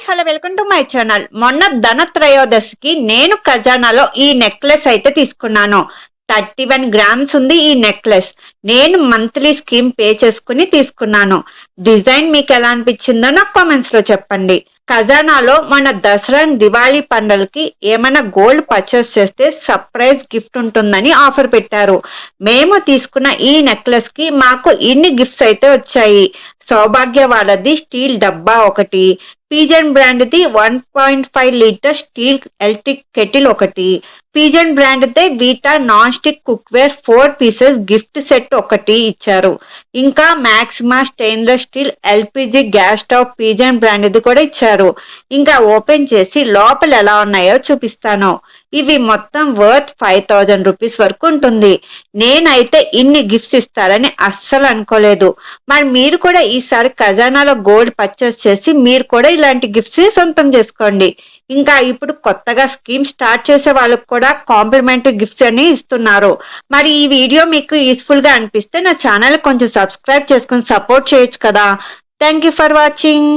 Hello welcome to my channel. మొన్న ధనత్రయోదశికి నేను ఖజానాలో ఈ నెక్లెస్ అయితే తీసుకున్నాను. 31 గ్రామ్స్ ఉంది ఈ నెక్లెస్. నేను మంత్లీ స్కీమ్ పే చేసుకుని తీసుకున్నాను. డిజైన్ మీకు ఎలా అనిపించిందో నాకు కామెంట్స్ లో చెప్పండి. ఖజానాలో మన దసరా దివాళీ పండుగలకి ఏమైనా గోల్డ్ పర్చేస్ చేస్తే సర్ప్రైజ్ గిఫ్ట్ ఉంటుందని ఆఫర్ పెట్టారు. మేము తీసుకున్న ఈ నెక్లెస్ కి మాకు ఇన్ని గిఫ్ట్స్ అయితే వచ్చాయి. సౌభాగ్య వాళ్ళది స్టీల్ డబ్బా ఒకటి, పీజన్ బ్రాండ్ది 1.5 లీటర్ స్టీల్ ఎలక్ట్రిక్ కెటిల్ ఒకటి, పీజన్ బ్రాండ్దే Vita non stick cookware 4 pieces gift set ఒకటి ఇచ్చారు. ఇంకా Maxima stainless steel LPG gas stove Pigeon బ్రాండ్ది కూడా ఇచ్చారు. ఇంకా ఓపెన్ చేసి లోపల ఎలా ఉన్నాయో చూపిస్తాను. ఇవి మొత్తం వర్త్ 5000 రూపీస్ వరకు ఉంటుంది. నేనైతే ఇన్ని గిఫ్ట్స్ ఇస్తారని అస్సలు అనుకోలేదు. మరి మీరు కూడా ఈసారి ఖజానాలో గోల్డ్ పర్చేస్ చేసి మీరు కూడా ఇలాంటి గిఫ్ట్స్ సొంతం చేసుకోండి. ఇంకా ఇప్పుడు కొత్తగా స్కీమ్ స్టార్ట్ చేసే వాళ్ళకు కూడా కాంప్లిమెంటరీ గిఫ్ట్స్ అని ఇస్తున్నారు. మరి ఈ వీడియో మీకు యూస్ఫుల్ గా అనిపిస్తే నా ఛానల్ కొంచెం సబ్స్క్రైబ్ చేసుకుని సపోర్ట్ చేయొచ్చు కదా. Thank you for watching.